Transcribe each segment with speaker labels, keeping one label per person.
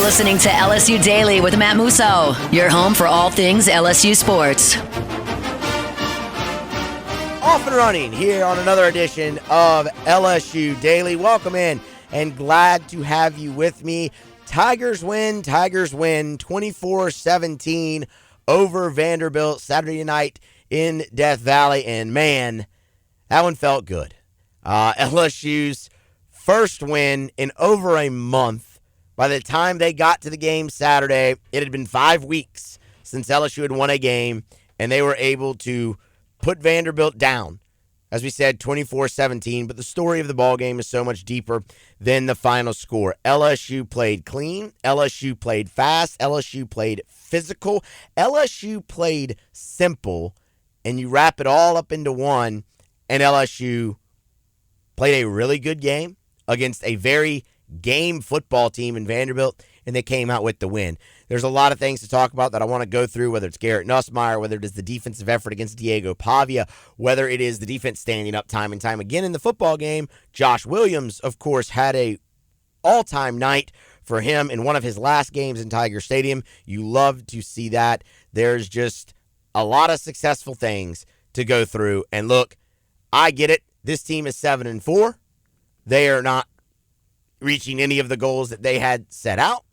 Speaker 1: listening to LSU Daily with Matt Musso, your home for all things LSU sports.
Speaker 2: Off and running here on another edition of LSU Daily. Welcome in and glad to have you with me. Tigers win 24-17 over Vanderbilt Saturday night in Death Valley. And man, that one felt good. LSU's first win in over a month. By the time they got to the game Saturday, it had been 5 weeks since LSU had won a game, and they were able to put Vanderbilt down, as we said, 24-17. But the story of the ballgame is so much deeper than the final score. LSU played clean. LSU played fast. LSU played physical. LSU played simple. And you wrap it all up into one, and LSU played a really good game against a very game football team in Vanderbilt, and they came out with the win. There's a lot of things to talk about that I want to go through, whether it's Garrett Nussmeier, whether it is the defensive effort against Diego Pavia, whether it is the defense standing up time and time again in the football game. Josh Williams, of course, had a all-time night for him in one of his last games in Tiger Stadium. You love to see that. There's just a lot of successful things to go through. And look, I get it. This team is 7-4. They are not reaching any of the goals that they had set out.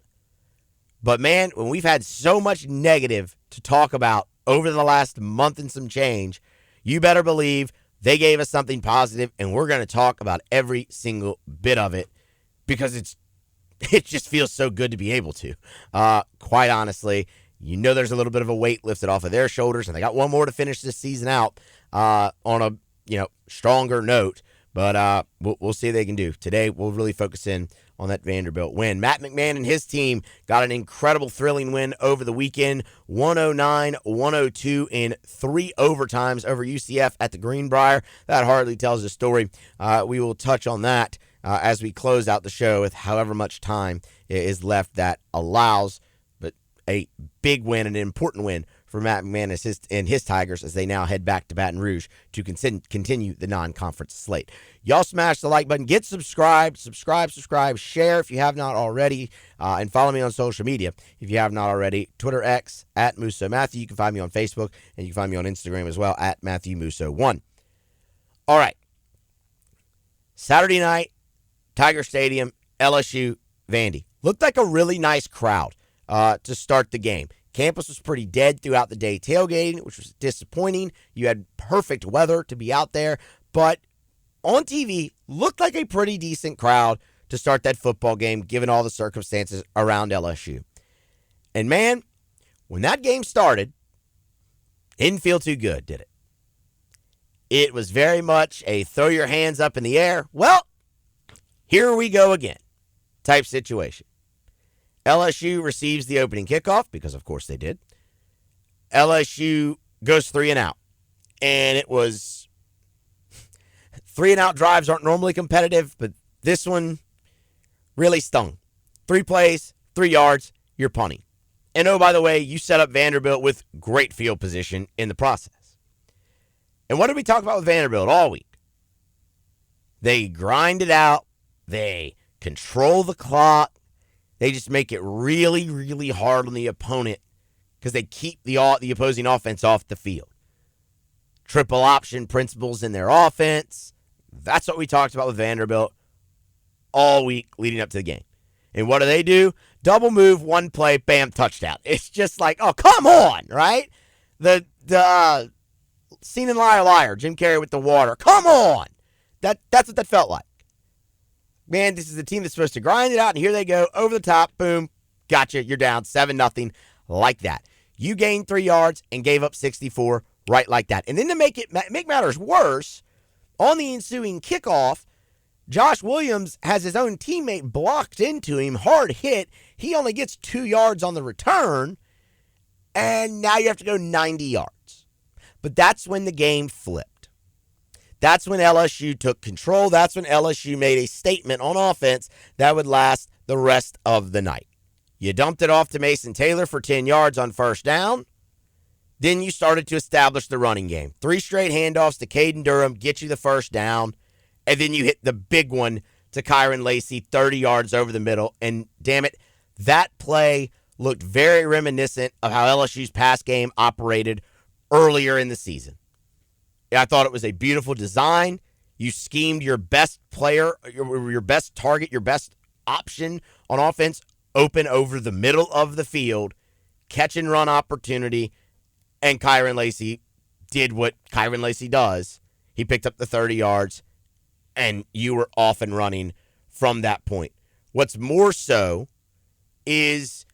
Speaker 2: But man, when we've had so much negative to talk about over the last month and some change, you better believe they gave us something positive, and we're going to talk about every single bit of it because it just feels so good to be able to. Quite honestly, you know there's a little bit of a weight lifted off of their shoulders, and they got one more to finish this season out on a stronger note. But we'll see what they can do. Today, we'll really focus in on that Vanderbilt win. Matt McMahon and his team got an incredible, thrilling win over the weekend, 109-102 in 3 overtimes over UCF at the Greenbrier. That hardly tells the story. We will touch on that as we close out the show with however much time is left that allows. But a big win, an important win for Matt McMahon and his Tigers as they now head back to Baton Rouge to continue the non-conference slate. Y'all smash the like button, get subscribed, share if you have not already, and follow me on social media if you have not already. Twitter X at Musso Matthew. You can find me on Facebook, and you can find me on Instagram as well at Matthew Musso1. All right. Saturday night, Tiger Stadium, LSU, Vandy. Looked like a really nice crowd to start the game. Campus was pretty dead throughout the day tailgating, which was disappointing. You had perfect weather to be out there, but on TV, looked like a pretty decent crowd to start that football game, given all the circumstances around LSU. And man, when that game started, it didn't feel too good, did it? It was very much a throw your hands up in the air. Well, here we go again type situation. LSU receives the opening kickoff, because of course they did. LSU goes 3 and out. And it was 3 and out drives aren't normally competitive, but this one really stung. 3 plays, 3 yards, you're punting. And oh, by the way, you set up Vanderbilt with great field position in the process. And what did we talk about with Vanderbilt all week? They grind it out. They control the clock. They just make it really, really hard on the opponent because they keep the opposing offense off the field. Triple option principles in their offense. That's what we talked about with Vanderbilt all week leading up to the game. And what do? Double move, 1 play, bam, touchdown. It's just like, oh, come on, right? The scene in Liar Liar, Jim Carrey with the water. Come on. That's what that felt like. Man, this is a team that's supposed to grind it out, and here they go, over the top, boom, gotcha, you're down 7-0, like that. You gained 3 yards and gave up 64, right like that. And then to make matters worse, on the ensuing kickoff, Josh Williams has his own teammate blocked into him, hard hit. He only gets 2 yards on the return, and now you have to go 90 yards. But that's when the game flipped. That's when LSU took control. That's when LSU made a statement on offense that would last the rest of the night. You dumped it off to Mason Taylor for 10 yards on first down. Then you started to establish the running game. 3 straight handoffs to Caden Durham, get you the first down. And then you hit the big one to Kyron Lacey, 30 yards over the middle. And damn it, That play looked very reminiscent of how LSU's pass game operated earlier in the season. I thought it was a beautiful design. You schemed your best player, your best target, your best option on offense open over the middle of the field, catch and run opportunity, and Kyron Lacy did what Kyron Lacy does. He picked up the 30 yards, and you were off and running from that point. What's more so is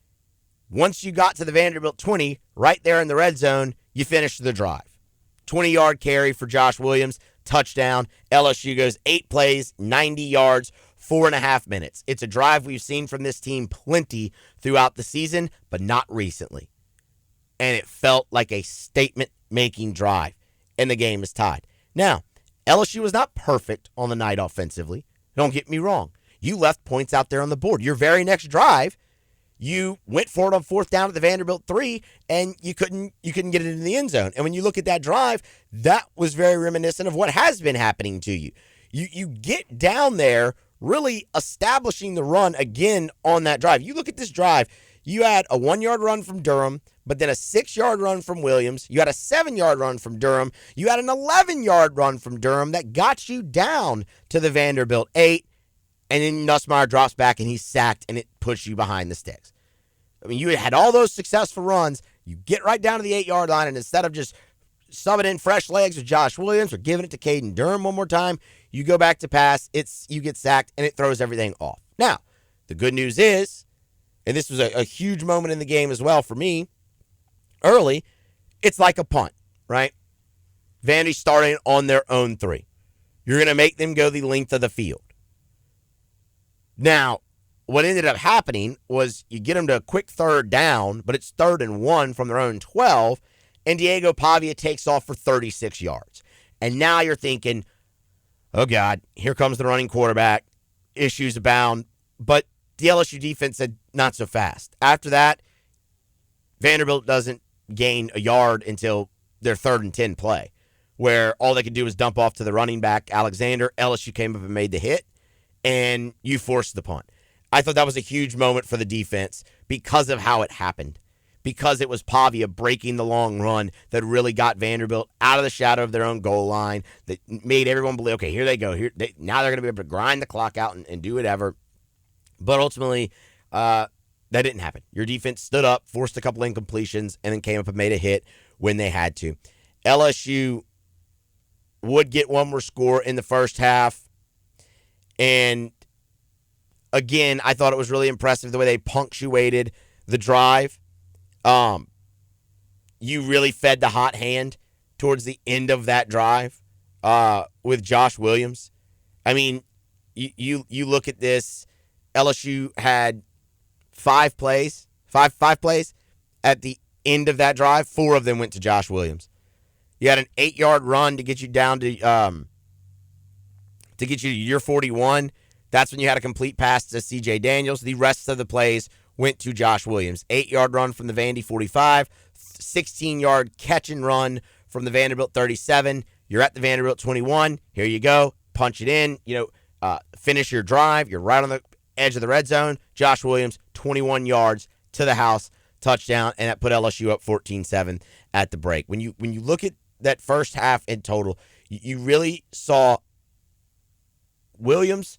Speaker 2: once you got to the Vanderbilt 20, right there in the red zone, you finished the drive. 20-yard carry for Josh Williams, touchdown. LSU goes 8 plays, 90 yards, 4.5 minutes. It's a drive we've seen from this team plenty throughout the season, but not recently. And it felt like a statement-making drive, and the game is tied. Now, LSU was not perfect on the night offensively. Don't get me wrong. You left points out there on the board. Your very next drive, you went for it on 4th down at the Vanderbilt 3, and you couldn't get it in the end zone. And when you look at that drive, that was very reminiscent of what has been happening to you. You get down there really establishing the run again on that drive. You look at this drive, you had a 1-yard run from Durham, but then a 6-yard run from Williams. You had a 7-yard run from Durham. You had an 11-yard run from Durham that got you down to the Vanderbilt 8. And then Nussmeier drops back and he's sacked, and it puts you behind the sticks. I mean, you had all those successful runs. You get right down to the 8-yard line, and instead of just subbing in fresh legs with Josh Williams or giving it to Caden Durham one more time, you go back to pass. You get sacked, and it throws everything off. Now, the good news is, and this was a huge moment in the game as well for me, early, it's like a punt, right? Vandy's starting on their own 3. You're going to make them go the length of the field. Now, what ended up happening was you get them to a quick 3rd down, but it's 3rd and 1 from their own 12, and Diego Pavia takes off for 36 yards. And now you're thinking, oh, God, here comes the running quarterback. Issues abound. But the LSU defense said, not so fast. After that, Vanderbilt doesn't gain a yard until their 3rd and 10 play, where all they could do was dump off to the running back, Alexander. LSU came up and made the hit, and you forced the punt. I thought that was a huge moment for the defense because of how it happened, because it was Pavia breaking the long run that really got Vanderbilt out of the shadow of their own goal line, that made everyone believe, okay, here they go. Now they're going to be able to grind the clock out and do whatever. But ultimately, that didn't happen. Your defense stood up, forced a couple incompletions, and then came up and made a hit when they had to. LSU would get one more score in the first half. And again, I thought it was really impressive the way they punctuated the drive. You really fed the hot hand towards the end of that drive with Josh Williams. I mean, you look at this. LSU had 5 plays at the end of that drive. 4 of them went to Josh Williams. You had an 8-yard run to get you down to get you to year 41. That's when you had a complete pass to C.J. Daniels. The rest of the plays went to Josh Williams. 8-yard run from the Vandy 45, 16-yard catch and run from the Vanderbilt 37. You're at the Vanderbilt 21. Here you go. Punch it in. Finish your drive. You're right on the edge of the red zone. Josh Williams, 21 yards to the house, touchdown, and that put LSU up 14-7 at the break. When you look at that first half in total, you really saw Williams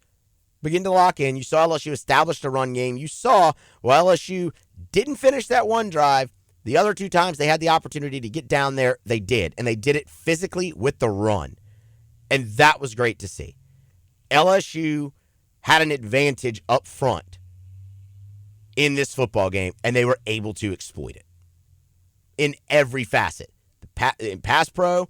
Speaker 2: begin to lock in. You saw LSU establish a run game. You saw, while LSU didn't finish that one drive, the other 2 times they had the opportunity to get down there, they did. And they did it physically with the run. And that was great to see. LSU had an advantage up front in this football game, and they were able to exploit it in every facet. In pass pro,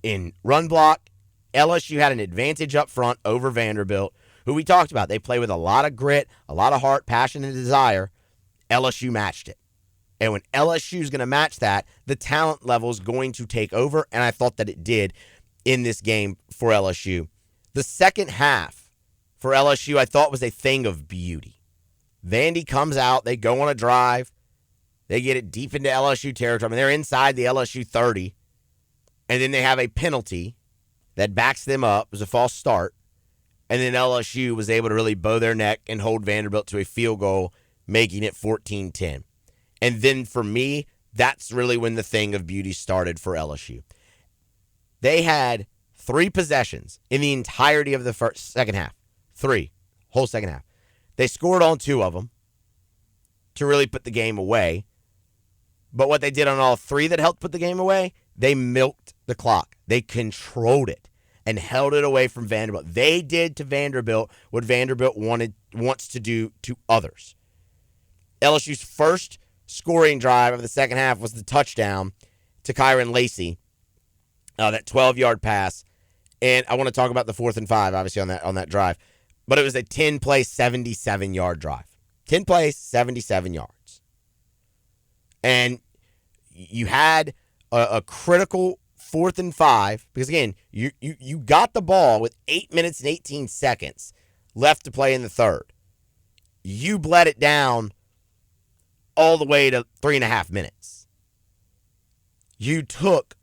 Speaker 2: in run block, LSU had an advantage up front over Vanderbilt, who we talked about. They play with a lot of grit, a lot of heart, passion, and desire. LSU matched it. And when LSU is going to match that, the talent level is going to take over, and I thought that it did in this game for LSU. The second half for LSU, I thought, was a thing of beauty. Vandy comes out. They go on a drive. They get it deep into LSU territory. I mean, they're inside the LSU 30, and then they have a penalty that backs them up. It was a false start. And then LSU was able to really bow their neck and hold Vanderbilt to a field goal, making it 14-10. And then for me, that's really when the thing of beauty started for LSU. They had 3 possessions in the entirety of the second half. 3, whole second half. They scored on 2 of them to really put the game away. But what they did on all 3 that helped put the game away, they milked the clock. They controlled it and held it away from Vanderbilt. They did to Vanderbilt what Vanderbilt wants to do to others. LSU's first scoring drive of the second half was the touchdown to Kyron Lacey, that 12-yard pass. And I want to talk about the 4th and 5, obviously, on that drive. But it was a 10-play, 77-yard drive. 10 plays, 77 yards. And you had a critical 4th and 5, because, again, you got the ball with 8 minutes and 18 seconds left to play in the third. You bled it down all the way to 3.5 minutes. You took,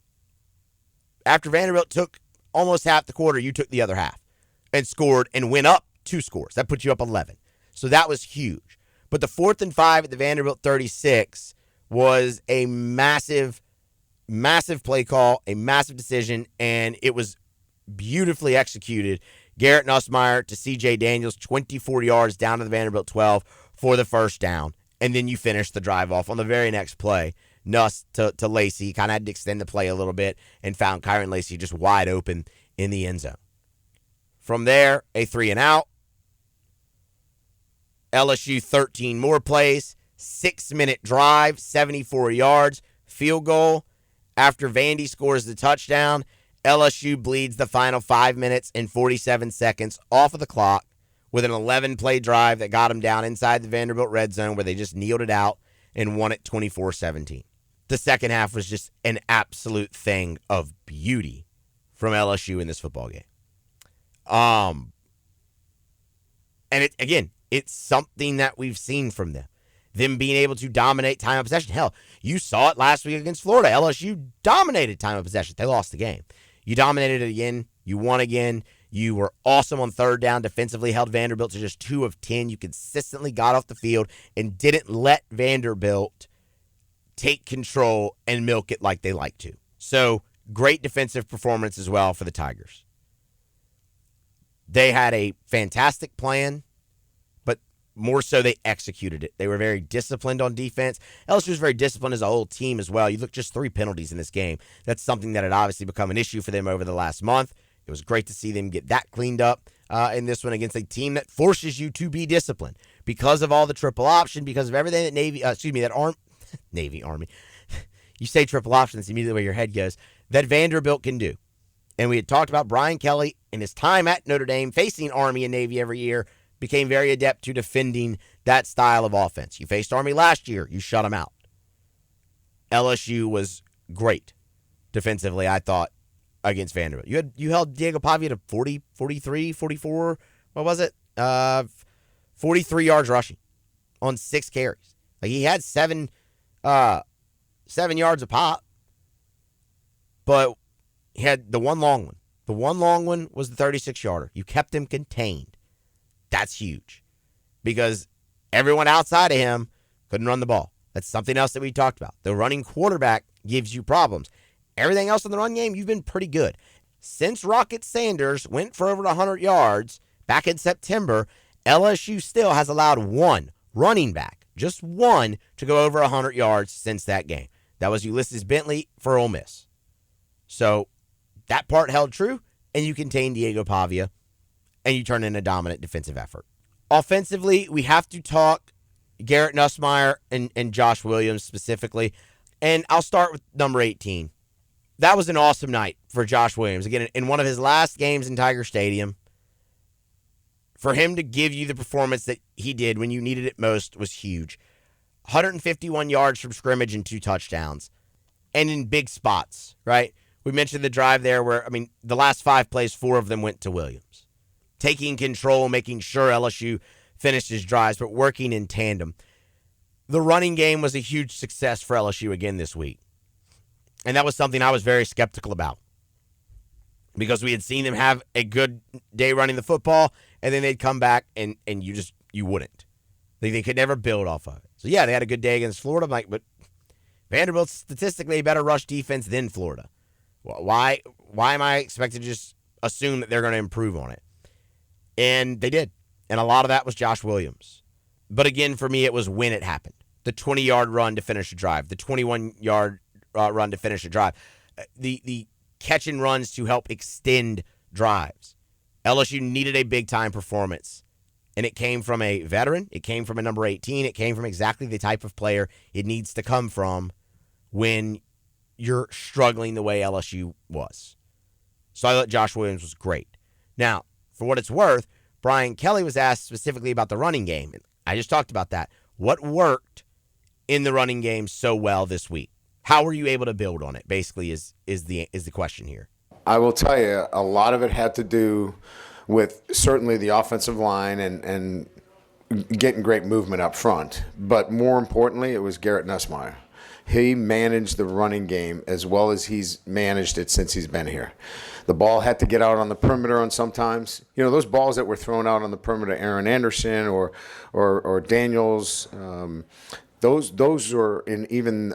Speaker 2: after Vanderbilt took almost half the quarter, you took the other half and scored and went up 2 scores. That put you up 11. So that was huge. But the 4th and 5 at the Vanderbilt 36 was a massive, massive play call, a massive decision, and it was beautifully executed. Garrett Nussmeier to C.J. Daniels, 24 yards down to the Vanderbilt 12 for the first down. And then you finish the drive off on the very next play. Nuss to Lacey, kind of had to extend the play a little bit and found Kyron Lacey just wide open in the end zone. From there, a 3 and out. LSU 13 more plays, 6-minute drive, 74 yards, field goal. After Vandy scores the touchdown, LSU bleeds the final 5 minutes and 47 seconds off of the clock with an 11-play drive that got them down inside the Vanderbilt red zone where they just kneeled it out and won it 24-17. The second half was just an absolute thing of beauty from LSU in this football game. And it's something that we've seen from them. Them being able to dominate time of possession. Hell, you saw it last week against Florida. LSU dominated time of possession. They lost the game. You dominated it again. You won again. You were awesome on third down defensively, held Vanderbilt to just 2 of 10. You consistently got off the field and didn't let Vanderbilt take control and milk it like they like to. So, great defensive performance as well for the Tigers. They had a fantastic plan, but more so they executed it. They were very disciplined on defense. LSU was very disciplined as a whole team as well. You look, just 3 penalties in this game. That's something that had obviously become an issue for them over the last month. It was great to see them get that cleaned up in this one against a team that forces you to be disciplined because of all the triple option, because of everything that Navy Army. You say triple option, that's immediately where your head goes. That Vanderbilt can do. And we had talked about Brian Kelly in his time at Notre Dame facing Army and Navy every year, became very adept to defending that style of offense. You faced Army last year, you shut them out. LSU was great defensively, I thought, against Vanderbilt. You held Diego Pavia to 40, 43, 44, what was it? 43 yards rushing on 6 carries. Like, he had 7 yards a pop, but he had the one long one. The one long one was the 36-yarder. You kept him contained. That's huge because everyone outside of him couldn't run the ball. That's something else that we talked about. The running quarterback gives you problems. Everything else in the run game, you've been pretty good. Since Rocket Sanders went for over 100 yards back in September, LSU still has allowed one running back, just one, to go over 100 yards since that game. That was Ulysses Bentley for Ole Miss. So that part held true, and you contained Diego Pavia, and you turn in a dominant defensive effort. Offensively, we have to talk Garrett Nussmeier and Josh Williams specifically, and I'll start with number 18. That was an awesome night for Josh Williams. Again, in one of his last games in Tiger Stadium, for him to give you the performance that he did when you needed it most was huge. 151 yards from scrimmage and 2 touchdowns. And in big spots, right? We mentioned the drive there where, the last 5 plays, 4 of them went to Williams. Taking control, making sure LSU finished his drives, but working in tandem. The running game was a huge success for LSU again this week. And that was something I was very skeptical about because we had seen them have a good day running the football, and then they'd come back and you wouldn't. They could never build off of it. So, yeah, they had a good day against Florida. I'm like, but Vanderbilt's statistically a better rush defense than Florida. Why am I expected to just assume that they're going to improve on it? And they did. And a lot of that was Josh Williams. But again, for me, it was when it happened. The 20-yard run to finish a drive. The 21-yard run to finish a drive. The catch and runs to help extend drives. LSU needed a big-time performance. And it came from a veteran. It came from a number 18. It came from exactly the type of player it needs to come from when you're struggling the way LSU was. So I thought Josh Williams was great. Now, for what it's worth, Brian Kelly was asked specifically about the running game. I just talked about that. What worked in the running game so well this week? How were you able to build on it, basically, is the question here.
Speaker 3: I will tell you, a lot of it had to do with certainly the offensive line and getting great movement up front. But more importantly, it was Garrett Nussmeier. He managed the running game as well as he's managed it since he's been here. The ball had to get out on the perimeter on sometimes. You know, those balls that were thrown out on the perimeter, Aaron Anderson or Daniels, those were, and even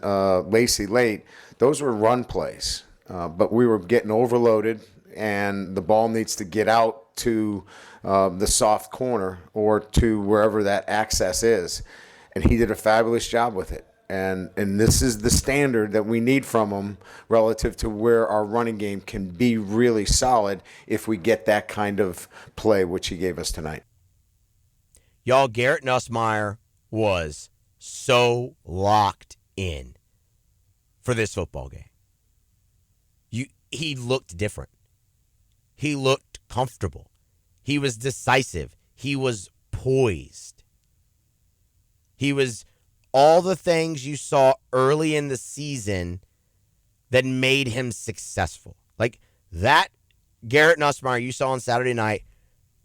Speaker 3: Lacey Late, those were run plays. But we were getting overloaded, and the ball needs to get out to the soft corner or to wherever that access is. And he did a fabulous job with it. And this is the standard that we need from him relative to where our running game can be really solid if we get that kind of play, which he gave us tonight.
Speaker 2: Y'all, Garrett Nussmeier was so locked in for this football game. He looked different. He looked comfortable. He was decisive. He was poised. He was all the things you saw early in the season that made him successful. Like that Garrett Nussmeier you saw on Saturday night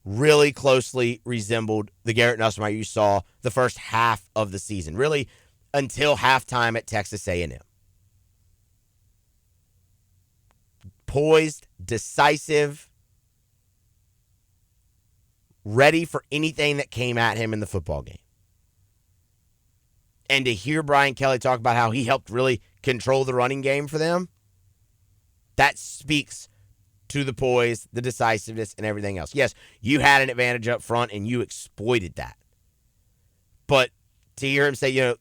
Speaker 2: really closely resembled the Garrett Nussmeier you saw the first half of the season, really until halftime at Texas A&M. Poised, decisive, ready for anything that came at him in the football game. And to hear Brian Kelly talk about how he helped really control the running game for them, that speaks to the poise, the decisiveness, and everything else. Yes, you had an advantage up front, and you exploited that. But to hear him say, you know,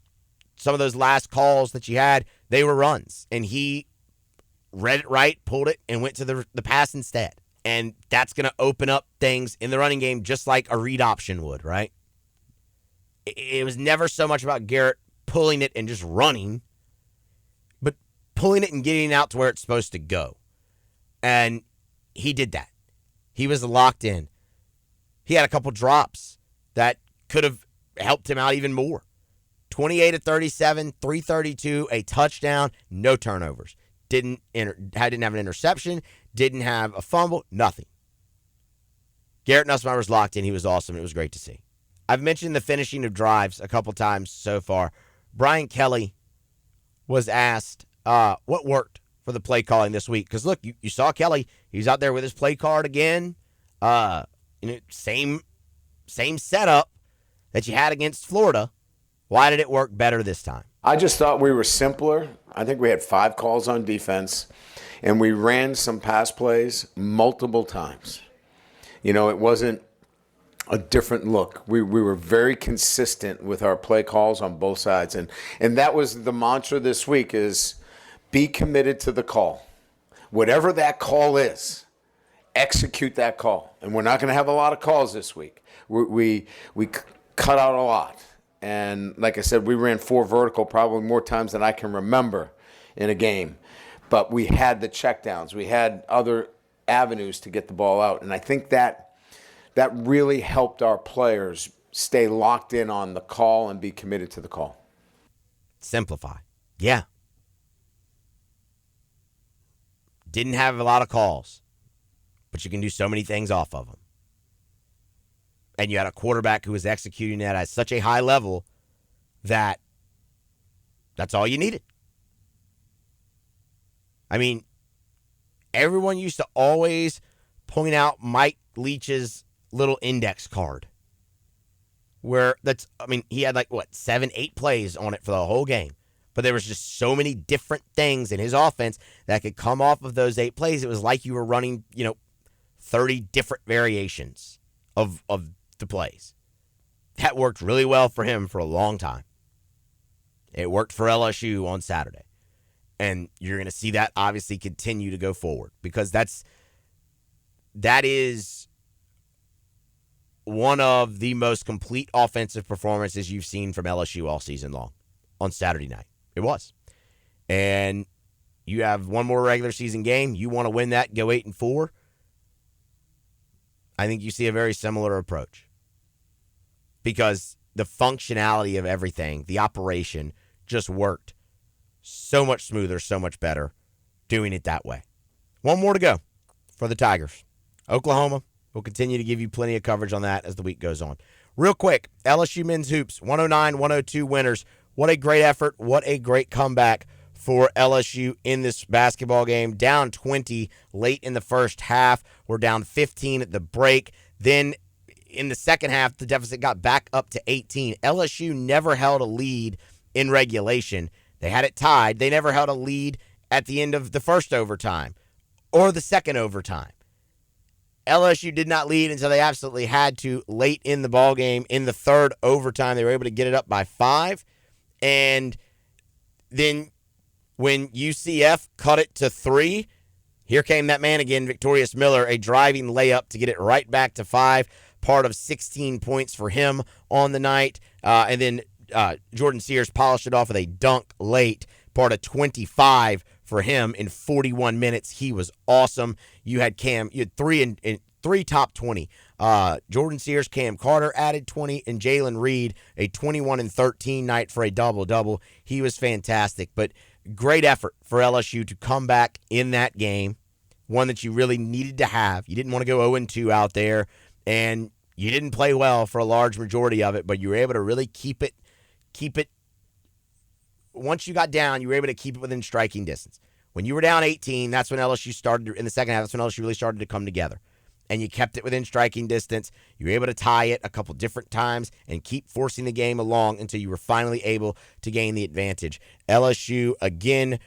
Speaker 2: some of those last calls that you had, they were runs. And he read it right, pulled it, and went to the pass instead. And that's going to open up things in the running game just like a read option would, right? It was never so much about Garrett pulling it and just running, but pulling it and getting it out to where it's supposed to go. And he did that. He was locked in. He had a couple drops that could have helped him out even more. 28 of 37, 332, a touchdown, no turnovers. Didn't have an interception, didn't have a fumble, nothing. Garrett Nussmeier was locked in. He was awesome. It was great to see. I've mentioned the finishing of drives a couple times so far. Brian Kelly was asked what worked for the play calling this week. Because, look, you saw Kelly. He's out there with his play card again. Same setup that you had against Florida. Why did it work better this time?
Speaker 3: I just thought we were simpler. I think we had 5 calls on defense, and we ran some pass plays multiple times. You know, it wasn't a different look. We were very consistent with our play calls on both sides. And that was the mantra this week is be committed to the call. Whatever that call is, execute that call. And we're not going to have a lot of calls this week. We cut out a lot. And like I said, we ran 4 vertical probably more times than I can remember in a game. But we had the checkdowns. We had other avenues to get the ball out. And I think that really helped our players stay locked in on the call and be committed to the call.
Speaker 2: Simplify. Yeah. Didn't have a lot of calls, but you can do so many things off of them. And you had a quarterback who was executing that at such a high level that that's all you needed. I mean, everyone used to always point out Mike Leach's little index card he had 7, 8 plays on it for the whole game. But there was just so many different things in his offense that could come off of those 8 plays. It was like you were running, 30 different variations of the plays. That worked really well for him for a long time. It worked for LSU on Saturday. And you're going to see that obviously continue to go forward because that is one of the most complete offensive performances you've seen from LSU all season long on Saturday night. It was. And you have one more regular season game. You want to win that, go 8-4. I think you see a very similar approach because the functionality of everything, the operation, just worked so much smoother, so much better doing it that way. One more to go for the Tigers. Oklahoma will continue to give you plenty of coverage on that as the week goes on. Real quick, LSU men's hoops, 109-102 winners. What a great effort. What a great comeback for LSU in this basketball game. Down 20 late in the first half. We're down 15 at the break. Then in the second half, the deficit got back up to 18. LSU never held a lead in regulation. They had it tied. They never held a lead at the end of the first overtime or the second overtime. LSU did not lead until they absolutely had to late in the ballgame. In the third overtime, they were able to get it up by 5. And then when UCF cut it to 3, here came that man again, Victorious Miller, a driving layup to get it right back to 5, part of 16 points for him on the night. And then Jordan Sears polished it off with a dunk late, part of 25 for him in 41 minutes. He was awesome. You had 3 top 20. Jordan Sears, Cam Carter added 20, and Jalen Reed a 21-13 night for a double-double. He was fantastic, but great effort for LSU to come back in that game, one that you really needed to have. You didn't want to go 0-2 out there, and you didn't play well for a large majority of it, but you were able to really keep it. Once you got down, you were able to keep it within striking distance. When you were down 18, that's when LSU started, in the second half, that's when LSU really started to come together. And you kept it within striking distance. You were able to tie it a couple different times and keep forcing the game along until you were finally able to gain the advantage. LSU, again,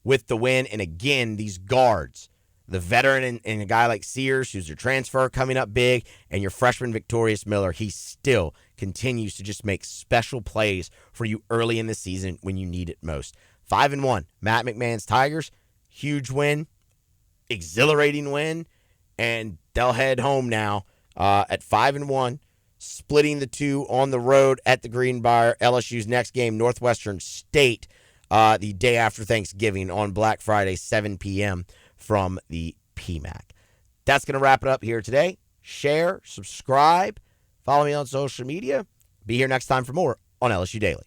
Speaker 2: with the win. And again, these guards, the veteran and a guy like Sears, who's your transfer coming up big, and your freshman Victorious Miller, he still continues to just make special plays for you early in the season when you need it most. 5-1, Matt McMahon's Tigers, huge win, exhilarating win. And they'll head home now at 5-1, splitting the 2 on the road at the Greenbrier. LSU's next game, Northwestern State, the day after Thanksgiving on Black Friday, 7 p.m. from the PMAC. That's going to wrap it up here today. Share, subscribe, follow me on social media. Be here next time for more on LSU Daily.